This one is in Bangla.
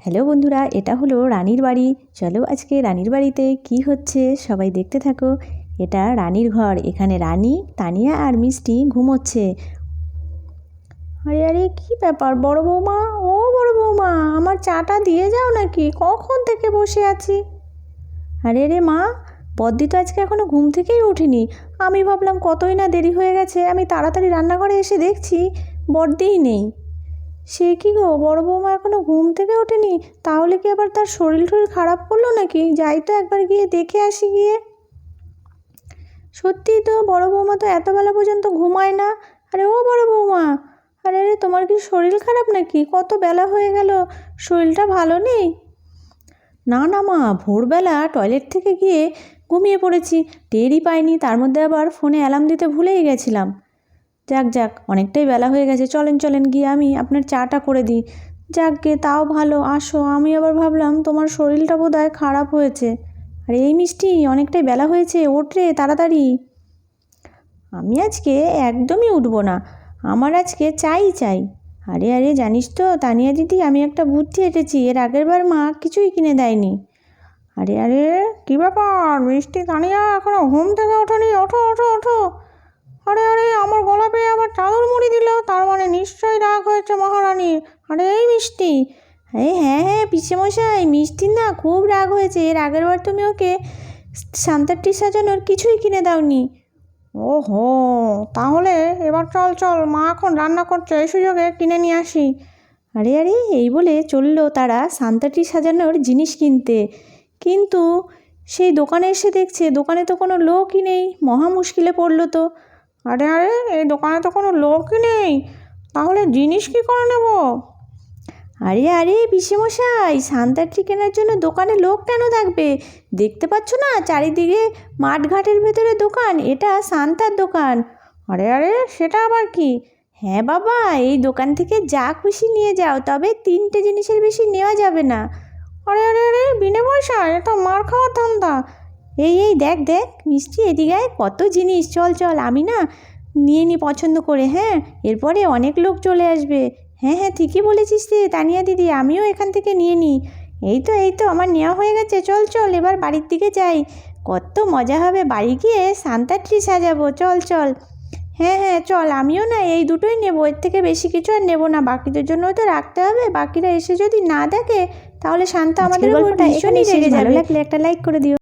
হ্যালো বন্ধুরা, এটা হলো রানীর বাড়ি। চলো আজকে রানীর বাড়িতে কি হচ্ছে সবাই দেখতে থাকো। এটা রানীর ঘর। এখানে রানী, তানিয়া আর মিষ্টি ঘুমোচ্ছে। আরে আরে কি ব্যাপার বড় বৌমা, ও বড় বৌমা, আমার চাটা দিয়ে যাও নাকি? কখন থেকে বসে আছি। আরে রে মা, বদ্দি তো আজকে এখনো ঘুম থেকেই ওঠেনি। আমি ভাবলাম কতই না দেরি হয়ে গেছে, আমি তাড়াতাড়ি রান্নাঘরে এসে দেখছি বদ্দিই নেই। সে কি গো, বড় বৌমা এখনো ঘুম থেকে ওঠেনি? তাহলে কি আবার তার শরীর খারাপ করলো নাকি? যাই তো একবার গিয়ে দেখে আসি গিয়ে। সত্যিই তো, বড় বৌমা তো এত বেলা পর্যন্ত ঘুমায় না। আরে ও বড় বৌমা, আরে আরে তোমার কি শরীর খারাপ নাকি? কত বেলা হয়ে গেল, শরীরটা ভালো নেই? না না মা, ভোরবেলা টয়লেট থেকে গিয়ে ঘুমিয়ে পড়েছি, টেরই পাইনি। তার মধ্যে আবার ফোনে অ্যালার্ম দিতে ভুলেই গেছিলাম। যাক যাক, অনেকটাই বেলা হয়ে গেছে, চলেন চলেন গিয়ে আমি আপনার চাটা করে দিই। যাক গে, তাও ভালো, আসো। আমি আবার ভাবলাম তোমার শরীরটা বোধহয় খারাপ হয়েছে। আরে এই মিষ্টি, অনেকটাই বেলা হয়েছে, ওঠ রে তাড়াতাড়ি। আমি আজকে একদমই উঠবো না, আমার আজকে চাই চাই। আরে আরে জানিস তো তানিয়া দিদি, আমি একটা বুদ্ধি এঁটেছি, এর আগের বার মা কিছুই কিনে দেয়নি। আরে আরে কী ব্যাপার মিষ্টি, তানিয়া এখনো ঘুম থেকে ওঠোনি? ওঠো ওঠো ওঠো। আরে আরে আমার গলা পেয়ে আবার চাদর মুড়ি দিল, তার মানে নিশ্চয়ই রাগ হয়েছে মহারানীর। আরে এই মিষ্টি, হ্যাঁ হ্যাঁ হ্যাঁ পিসেমশাই, মিষ্টির না খুব রাগ হয়েছে। এর আগের বার তুমি ওকে সান্তার সাজানোর কিছুই কিনে দাওনি। ওহো, তাহলে এবার চল চল, মা এখন রান্না করছে, এই সুযোগে কিনে নিয়ে আসি। আরে আরে এই বলে চললো তারা সান্তাটি সাজানোর জিনিস কিনতে। কিন্তু সেই দোকানে এসে দেখছে দোকানে তো কোনো লোকই নেই। মহা মুশকিলে পড়লো তো। আরে আরে এই দোকানে তো কোনো লোকই নেই, তাহলে জিনিস কী করে নেব? আরে আরে পিসেমশাই, সান্তাটি কেনার জন্য দোকানে লোক কেন থাকবে? দেখতে পাচ্ছ না চারিদিকে মাঠঘাটের ভেতরে দোকান, এটা সান্তার দোকান। আরে আরে সেটা আবার কি? হ্যাঁ বাবা, এই দোকান থেকে যা খুশি নিয়ে যাও, তবে 3টে জিনিসের বেশি নেওয়া যাবে না। আরে আরে আরে বিনে পয়সায়? এ তো মার খাওয়ার ধান্দা। এই এই দেখ দেখ মিষ্টি, এদিকে আয়, কত জিনিস, চল চল, আমি না নিয়ে নি পছন্দ করে। হ্যাঁ, এরপরে অনেক লোক চলে আসবে। হ্যাঁ হ্যাঁ ঠিকই বলেছিস রে তানিয়া দিদি, আমিও এখান থেকে নিয়ে নিই। এই তো আমার নেওয়া হয়ে গেছে, চল চল এবার বাড়ির দিকে যাই। কত মজা হবে, বাড়ি গিয়ে সান্তা ট্রি সাজাবো, চল চল। হ্যাঁ হ্যাঁ চল, আমিও না এই দুটোই নেবো, এর থেকে বেশি কিছু আর নেবো না, বাকিদের জন্যও তো রাখতে হবে। বাকিরা এসে যদি না দেখে তাহলে শান্তা আমাদের উপর ভীষণই রেগে যাবে। ভালো লাগলে একটা লাইক করে দিও।